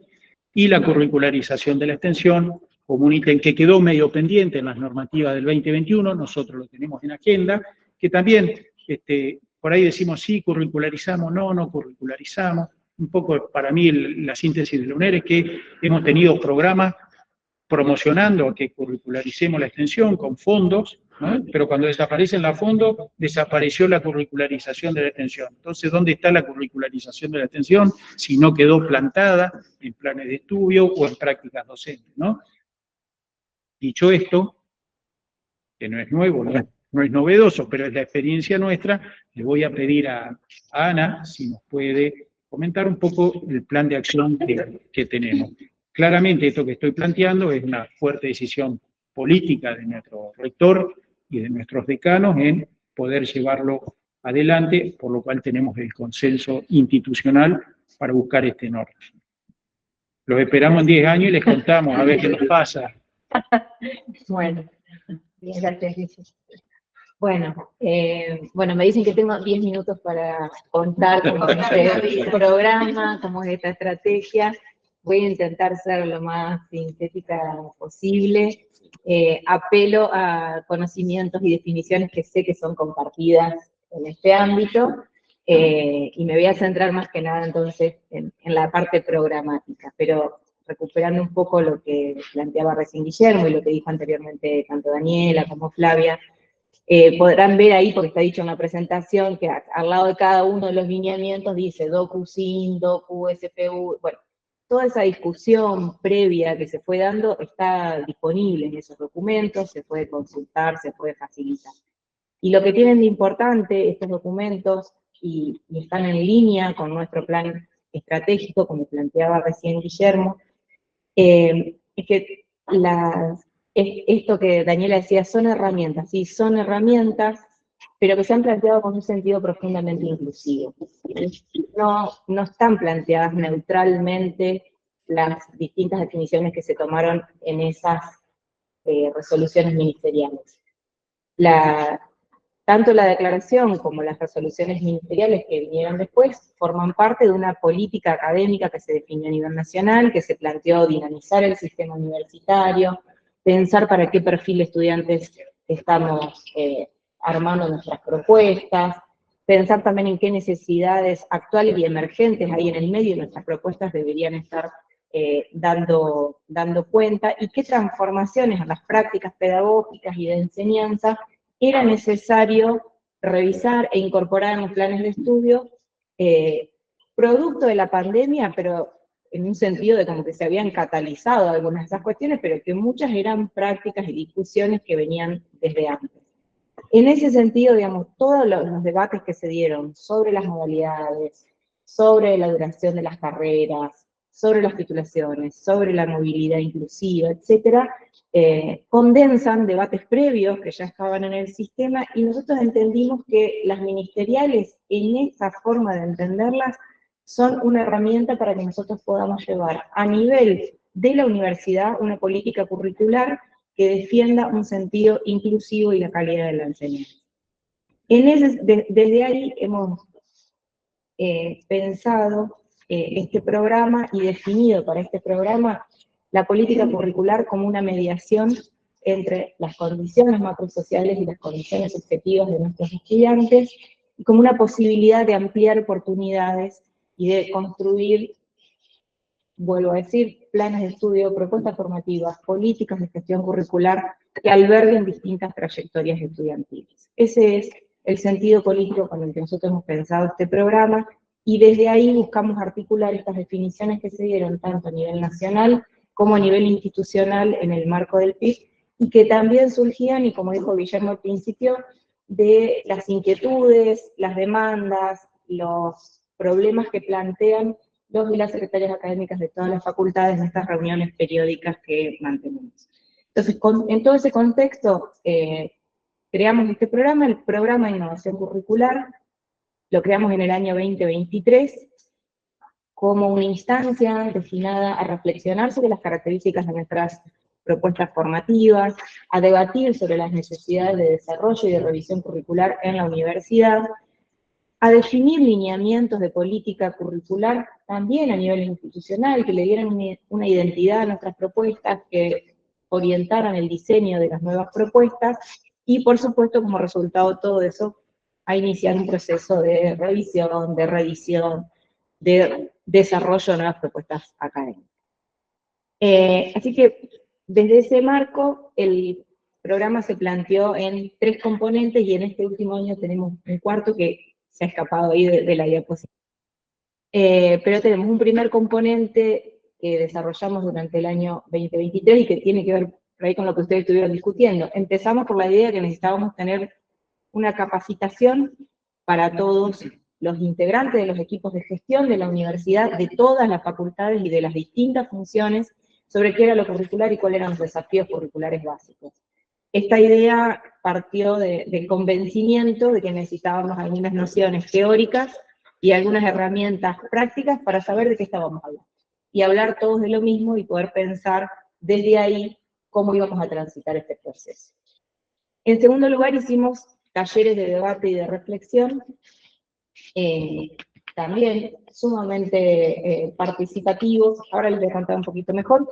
y la curricularización de la extensión, como un ítem que quedó medio pendiente en las normativas del 2021, nosotros lo tenemos en agenda, que también por ahí decimos sí, curricularizamos, no curricularizamos. Un poco para mí la síntesis de la UNER es que hemos tenido programas promocionando que curricularicemos la extensión con fondos, ¿no? Pero cuando desaparecen los fondos, desapareció la curricularización de la extensión. Entonces, ¿dónde está la curricularización de la extensión si no quedó plantada en planes de estudio o en prácticas docentes, ¿no? Dicho esto, que no es nuevo, no es novedoso, pero es la experiencia nuestra, le voy a pedir a Ana si nos puede comentar un poco el plan de acción que tenemos. Claramente esto que estoy planteando es una fuerte decisión política de nuestro rector y de nuestros decanos en poder llevarlo adelante, por lo cual tenemos el consenso institucional para buscar este norte. Los esperamos en 10 años y les contamos a ver qué nos pasa. Bueno, bien, gracias, Lizy. Bueno, me dicen que tengo 10 minutos para contar cómo es este programa, cómo es esta estrategia. Voy a intentar ser lo más sintética posible. Apelo a conocimientos y definiciones que sé que son compartidas en este ámbito, y me voy a centrar más que nada entonces en la parte programática, pero recuperando un poco lo que planteaba recién Guillermo y lo que dijo anteriormente tanto Daniela como Flavia. Podrán ver ahí, porque está dicho en la presentación, que al lado de cada uno de los lineamientos dice DocuSign, DocuSPU, bueno, toda esa discusión previa que se fue dando está disponible en esos documentos, se puede consultar, se puede facilitar. Y lo que tienen de importante estos documentos, y están en línea con nuestro plan estratégico, como planteaba recién Guillermo, es que esto que Daniela decía, son herramientas, sí, son herramientas, pero que se han planteado con un sentido profundamente inclusivo. No están planteadas neutralmente las distintas definiciones que se tomaron en esas resoluciones ministeriales. Tanto la declaración como las resoluciones ministeriales que vinieron después forman parte de una política académica que se definió a nivel nacional, que se planteó dinamizar el sistema universitario, pensar para qué perfil de estudiantes estamos armando nuestras propuestas, pensar también en qué necesidades actuales y emergentes hay en el medio y nuestras propuestas deberían estar dando cuenta, y qué transformaciones en las prácticas pedagógicas y de enseñanza era necesario revisar e incorporar en los planes de estudio, producto de la pandemia, pero en un sentido de como que se habían catalizado algunas de esas cuestiones, pero que muchas eran prácticas y discusiones que venían desde antes. En ese sentido, digamos, todos los debates que se dieron sobre las modalidades, sobre la duración de las carreras, sobre las titulaciones, sobre la movilidad inclusiva, etcétera, condensan debates previos que ya estaban en el sistema, y nosotros entendimos que las ministeriales, en esa forma de entenderlas, son una herramienta para que nosotros podamos llevar a nivel de la universidad una política curricular que defienda un sentido inclusivo y la calidad de la enseñanza. Desde ahí hemos pensado este programa y definido para este programa la política curricular como una mediación entre las condiciones macrosociales y las condiciones objetivas de nuestros estudiantes, y como una posibilidad de ampliar oportunidades y de construir, vuelvo a decir, planes de estudio, propuestas formativas, políticas de gestión curricular que alberguen distintas trayectorias estudiantiles. Ese es el sentido político con el que nosotros hemos pensado este programa, y desde ahí buscamos articular estas definiciones que se dieron tanto a nivel nacional como a nivel institucional en el marco del PIB, y que también surgían, y como dijo Guillermo al principio, de las inquietudes, las demandas, los problemas que plantean los y las secretarias académicas de todas las facultades en estas reuniones periódicas que mantenemos. Entonces, en todo ese contexto, creamos este programa, el Programa de Innovación Curricular. Lo creamos en el año 2023 como una instancia destinada a reflexionar sobre las características de nuestras propuestas formativas, a debatir sobre las necesidades de desarrollo y de revisión curricular en la universidad, a definir lineamientos de política curricular también a nivel institucional, que le dieran una identidad a nuestras propuestas, que orientaran el diseño de las nuevas propuestas, y por supuesto, como resultado de todo eso, a iniciar un proceso de revisión, de revisión, de desarrollo de nuevas propuestas académicas. Así que, desde ese marco, el programa se planteó en 3 componentes, y en este último año tenemos un cuarto que se ha escapado ahí de la diapositiva. Pero tenemos un primer componente que desarrollamos durante el año 2023 y que tiene que ver por ahí con lo que ustedes estuvieron discutiendo. Empezamos por la idea de que necesitábamos tener una capacitación para todos los integrantes de los equipos de gestión de la universidad, de todas las facultades y de las distintas funciones, sobre qué era lo curricular y cuáles eran los desafíos curriculares básicos. Esta idea partió del convencimiento de que necesitábamos algunas nociones teóricas y algunas herramientas prácticas para saber de qué estábamos hablando. Y hablar todos de lo mismo y poder pensar desde ahí cómo íbamos a transitar este proceso. En segundo lugar, hicimos talleres de debate y de reflexión, también sumamente participativos. Ahora les voy a contar un poquito mejor,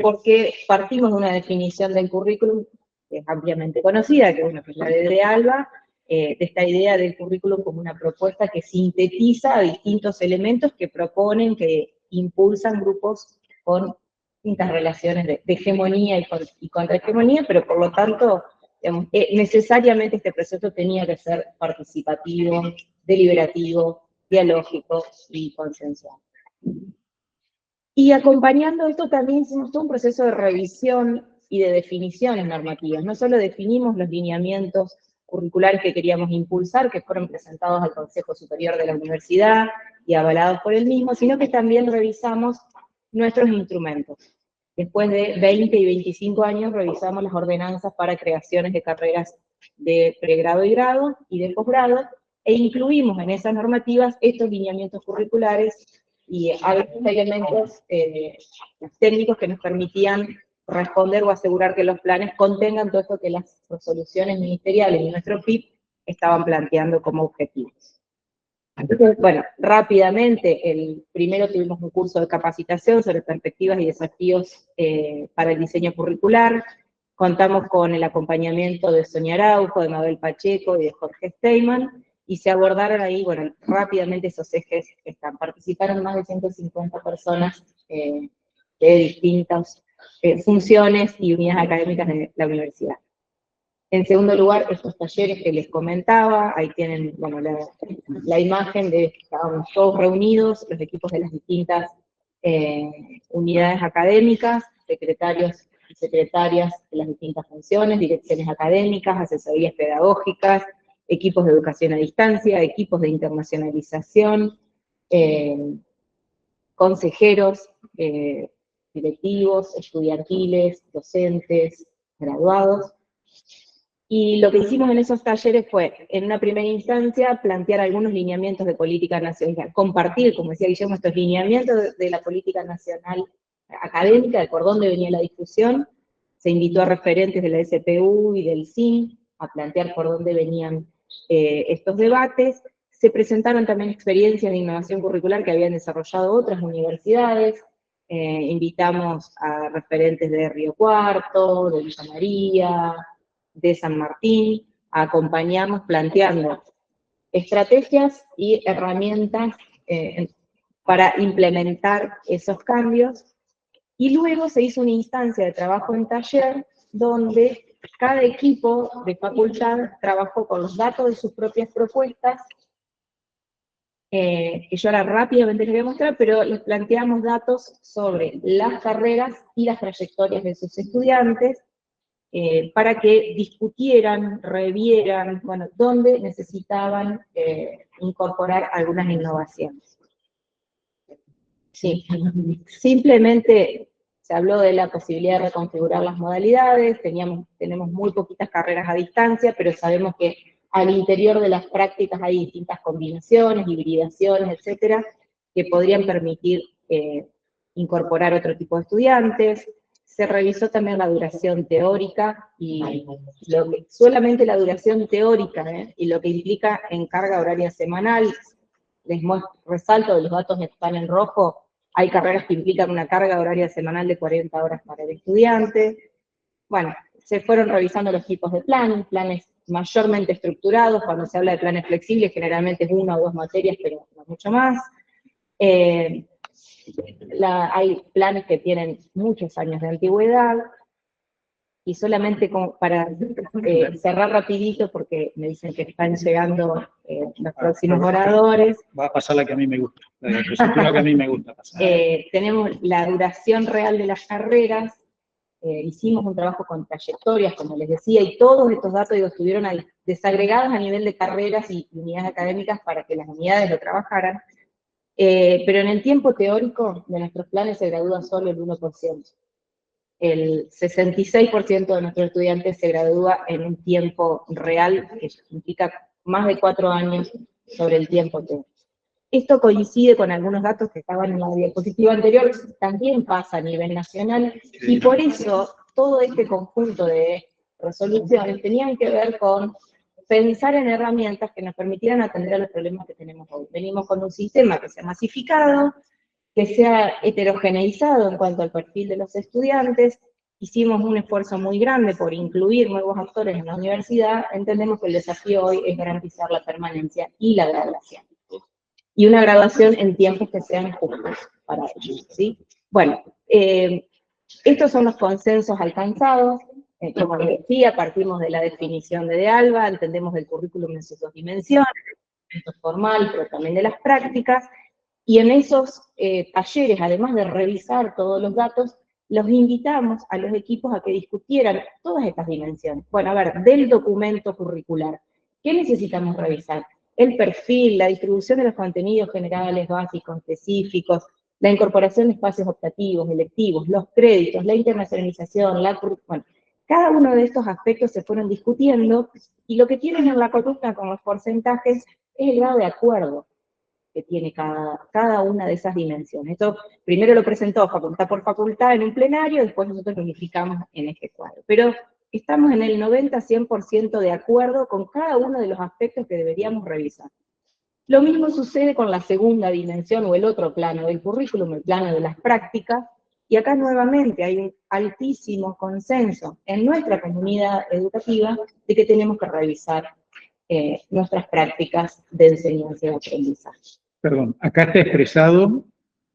porque partimos de una definición del currículum que es ampliamente conocida, que, bueno, que es la de Alba, de esta idea del currículum como una propuesta que sintetiza distintos elementos que proponen, que impulsan grupos con distintas relaciones de hegemonía y contrahegemonía, pero por lo tanto, digamos, necesariamente este proceso tenía que ser participativo, deliberativo, dialógico y consensual. Y acompañando esto también hicimos todo un proceso de revisión y de definiciones normativas. No solo definimos los lineamientos curriculares que queríamos impulsar, que fueron presentados al Consejo Superior de la Universidad y avalados por el mismo, sino que también revisamos nuestros instrumentos. Después de 20 y 25 años revisamos las ordenanzas para creaciones de carreras de pregrado y grado y de posgrado, e incluimos en esas normativas estos lineamientos curriculares y algunos elementos técnicos que nos permitían responder o asegurar que los planes contengan todo esto que las resoluciones ministeriales y nuestro PIB estaban planteando como objetivos. Entonces, bueno, rápidamente, primero tuvimos un curso de capacitación sobre perspectivas y desafíos para el diseño curricular. Contamos con el acompañamiento de Sonia Araujo, de Mabel Pacheco y de Jorge Steyman, y se abordaron ahí, bueno, rápidamente esos ejes que están. Participaron más de 150 personas de distintas funciones y unidades académicas de la universidad. En segundo lugar, estos talleres que les comentaba, ahí tienen, bueno, la imagen de estábamos todos reunidos, los equipos de las distintas unidades académicas, secretarios y secretarias de las distintas funciones, direcciones académicas, asesorías pedagógicas, equipos de educación a distancia, equipos de internacionalización, consejeros, directivos, estudiantiles, docentes, graduados. Y lo que hicimos en esos talleres fue, en una primera instancia, plantear algunos lineamientos de política nacional, compartir, como decía Guillermo, estos lineamientos de la política nacional académica, de por dónde venía la discusión. Se invitó a referentes de la SPU y del CIN a plantear por dónde venían estos debates. Se presentaron también experiencias de innovación curricular que habían desarrollado otras universidades. Invitamos a referentes de Río Cuarto, de Villa María, de San Martín, acompañamos planteando estrategias y herramientas para implementar esos cambios, y luego se hizo una instancia de trabajo en taller donde cada equipo de facultad trabajó con los datos de sus propias propuestas, que yo ahora rápidamente les voy a mostrar, pero les planteamos datos sobre las carreras y las trayectorias de sus estudiantes, para que discutieran, revieran, bueno, dónde necesitaban incorporar algunas innovaciones. Sí, simplemente se habló de la posibilidad de reconfigurar las modalidades, tenemos muy poquitas carreras a distancia, pero sabemos que al interior de las prácticas hay distintas combinaciones, hibridaciones, etcétera, que podrían permitir incorporar otro tipo de estudiantes. Se revisó también la duración teórica, y solamente la duración teórica, y lo que implica en carga horaria semanal. Les resalto, de los datos que están en rojo, hay carreras que implican una carga horaria semanal de 40 horas para el estudiante. Bueno, se fueron revisando los tipos de planes mayormente estructurados. Cuando se habla de planes flexibles, generalmente es 1 o 2 materias, pero no mucho más. Hay planes que tienen muchos años de antigüedad, y solamente como para cerrar rapidito, porque me dicen que están llegando los próximos oradores. Va a pasar la que a mí me gusta, la diapositiva que a mí me gusta pasar. Tenemos la duración real de las carreras. Hicimos un trabajo con trayectorias, como les decía, y todos estos datos estuvieron desagregados a nivel de carreras y unidades académicas para que las unidades lo trabajaran. Pero en el tiempo teórico de nuestros planes se gradúa solo el 1%. El 66% de nuestros estudiantes se gradúa en un tiempo real, que implica más de 4 años sobre el tiempo teórico. Esto coincide con algunos datos que estaban en la diapositiva anterior, también pasa a nivel nacional, y por eso todo este conjunto de resoluciones tenían que ver con pensar en herramientas que nos permitieran atender a los problemas que tenemos hoy. Venimos con un sistema que sea masificado, que sea heterogeneizado en cuanto al perfil de los estudiantes. Hicimos un esfuerzo muy grande por incluir nuevos actores en la universidad. Entendemos que el desafío hoy es garantizar la permanencia y la graduación. Y una graduación en tiempos que sean justos para ellos, ¿sí? Bueno, estos son los consensos alcanzados. Como les decía, partimos de la definición de ALBA, entendemos el currículum en sus dos dimensiones, formal, pero también de las prácticas, y en esos talleres, además de revisar todos los datos, los invitamos a los equipos a que discutieran todas estas dimensiones. Bueno, a ver, del documento curricular, ¿qué necesitamos revisar? El perfil, la distribución de los contenidos generales, básicos, específicos, la incorporación de espacios optativos, electivos, los créditos, la internacionalización, bueno, cada uno de estos aspectos se fueron discutiendo, y lo que tienen en la columna con los porcentajes es el grado de acuerdo que tiene cada una de esas dimensiones. Esto primero lo presentó facultad por facultad en un plenario, después nosotros lo unificamos en este cuadro. Pero estamos en el 90-100% de acuerdo con cada uno de los aspectos que deberíamos revisar. Lo mismo sucede con la segunda dimensión o el otro plano del currículum, el plano de las prácticas, y acá nuevamente hay un altísimo consenso en nuestra comunidad educativa de que tenemos que revisar nuestras prácticas de enseñanza y aprendizaje. Perdón, acá está expresado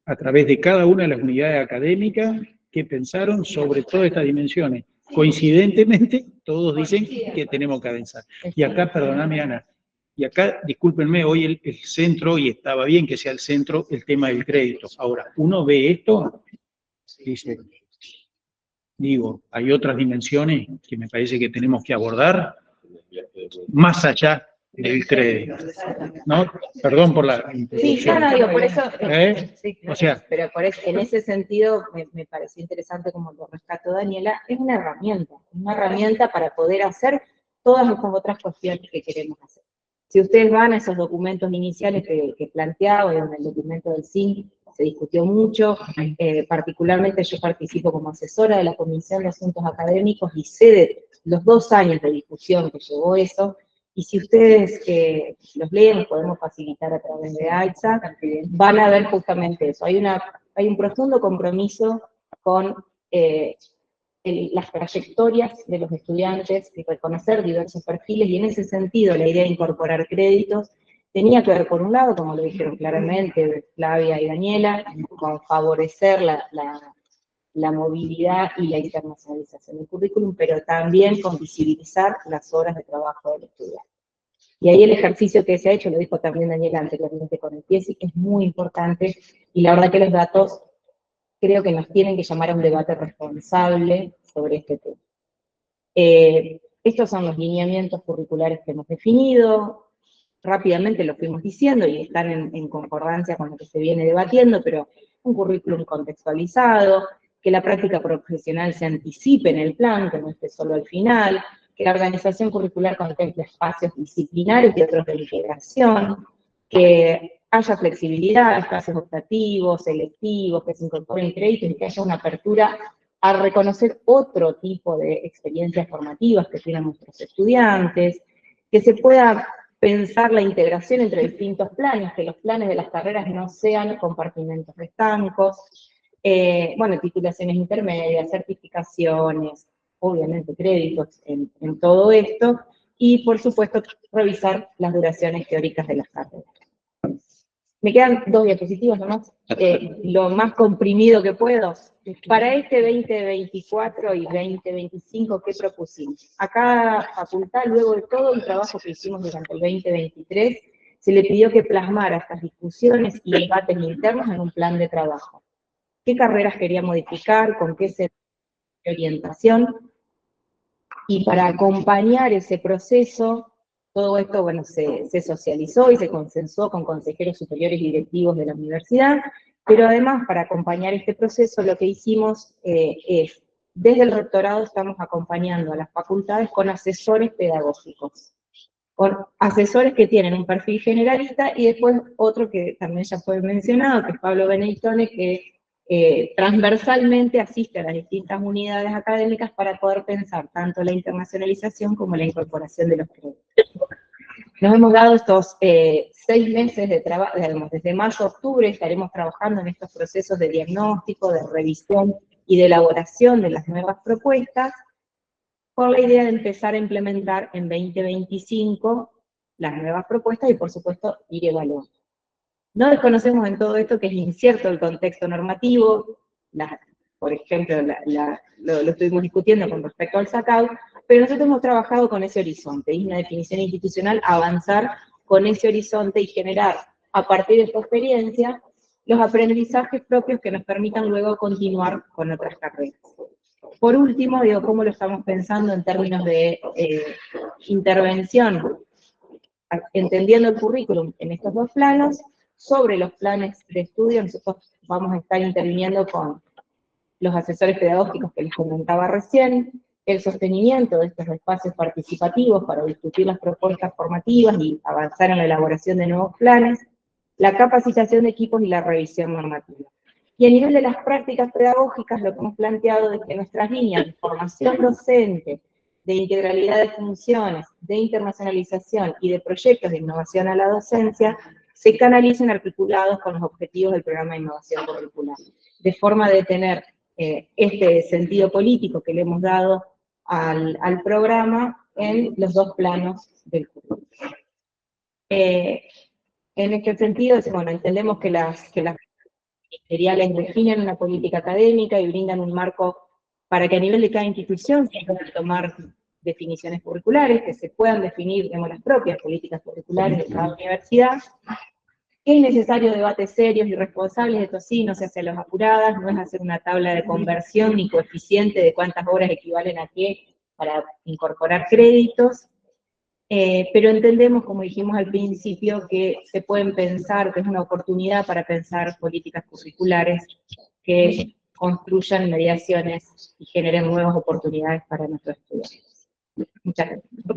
a través de cada una de las unidades académicas que pensaron sobre todas estas dimensiones. Coincidentemente, todos dicen que tenemos que avanzar. Y acá, perdóname Ana, y acá, discúlpenme, hoy el centro, y estaba bien que sea el centro, el tema del crédito. Ahora, uno ve esto, dice, digo, hay otras dimensiones que me parece que tenemos que abordar más allá del crédito, ¿no? Perdón por la interrupción. Sí, no, digo, por eso, sí, O sea, pero por eso, en ese sentido me pareció interesante como lo rescató Daniela, es una herramienta para poder hacer todas las otras cuestiones que queremos hacer. Si ustedes van a esos documentos iniciales que planteaba, en el documento del CIN se discutió mucho, particularmente yo participo como asesora de la Comisión de Asuntos Académicos y sé de los 2 años de discusión que llevó eso, y si ustedes los leen, los podemos facilitar a través de AITSA, van a ver justamente eso. Hay un profundo compromiso con las trayectorias de los estudiantes, de reconocer diversos perfiles, y en ese sentido la idea de incorporar créditos tenía que ver, por un lado, como lo dijeron claramente Flavia y Daniela, con favorecer la movilidad y la internacionalización del currículum, pero también con visibilizar las horas de trabajo del estudiante. Y ahí el ejercicio que se ha hecho, lo dijo también Daniela anteriormente con el PIESI, es muy importante, y la verdad que los datos creo que nos tienen que llamar a un debate responsable sobre este tema. Estos son los lineamientos curriculares que hemos definido, rápidamente lo fuimos diciendo y están en concordancia con lo que se viene debatiendo, pero un currículum contextualizado, que la práctica profesional se anticipe en el plan, que no esté solo al final, que la organización curricular contemple espacios disciplinarios y otros de integración, que haya flexibilidad, espacios optativos, selectivos, que se incorporen créditos y que haya una apertura a reconocer otro tipo de experiencias formativas que tienen nuestros estudiantes, que se pueda pensar la integración entre distintos planes, que los planes de las carreras no sean compartimentos estancos, bueno, titulaciones intermedias, certificaciones, obviamente créditos en todo esto, y por supuesto revisar las duraciones teóricas de las carreras. Me quedan 2 diapositivas nomás, lo más comprimido que puedo. Para este 2024 y 2025, ¿qué propusimos? A cada facultad, luego de todo el trabajo que hicimos durante el 2023, se le pidió que plasmara estas discusiones y debates internos en un plan de trabajo. ¿Qué carreras quería modificar? ¿Con qué orientación? Y para acompañar ese proceso, todo esto, bueno, se socializó y se consensuó con consejeros superiores y directivos de la universidad, pero además, para acompañar este proceso, lo que hicimos es, desde el rectorado estamos acompañando a las facultades con asesores pedagógicos, con asesores que tienen un perfil generalista, y después otro que también ya fue mencionado, que es Pablo Benedictone, que transversalmente asiste a las distintas unidades académicas para poder pensar tanto la internacionalización como la incorporación de los créditos. Nos hemos dado estos 6 meses de trabajo, desde marzo a octubre estaremos trabajando en estos procesos de diagnóstico, de revisión y de elaboración de las nuevas propuestas, con la idea de empezar a implementar en 2025 las nuevas propuestas y, por supuesto, ir evaluando. No desconocemos en todo esto que es incierto el contexto normativo, por ejemplo, lo estuvimos discutiendo con respecto al SACAU, pero nosotros hemos trabajado con ese horizonte, y una definición institucional, avanzar con ese horizonte y generar, a partir de esta experiencia, los aprendizajes propios que nos permitan luego continuar con otras carreras. Por último, digo, ¿cómo lo estamos pensando en términos de intervención? Entendiendo el currículum en estos 2 planos. Sobre los planes de estudio, nosotros vamos a estar interviniendo con los asesores pedagógicos que les comentaba recién, el sostenimiento de estos espacios participativos para discutir las propuestas formativas y avanzar en la elaboración de nuevos planes, la capacitación de equipos y la revisión normativa. Y a nivel de las prácticas pedagógicas, lo que hemos planteado es que nuestras líneas de formación docente, de integralidad de funciones, de internacionalización y de proyectos de innovación a la docencia, se canalicen articulados con los objetivos del programa de innovación curricular, de forma de tener este sentido político que le hemos dado al programa en los 2 planos del currículum. En este sentido, bueno, entendemos que las ministeriales definen una política académica y brindan un marco para que a nivel de cada institución se puedan tomar definiciones curriculares, que se puedan definir, digamos, las propias políticas curriculares de cada universidad. Es necesario debates serios y responsables, esto sí, no se hace a las apuradas, no es hacer una tabla de conversión ni coeficiente de cuántas horas equivalen a qué para incorporar créditos, pero entendemos, como dijimos al principio, que se pueden pensar, que es una oportunidad para pensar políticas curriculares que construyan mediaciones y generen nuevas oportunidades para nuestros estudiantes. Muchas gracias.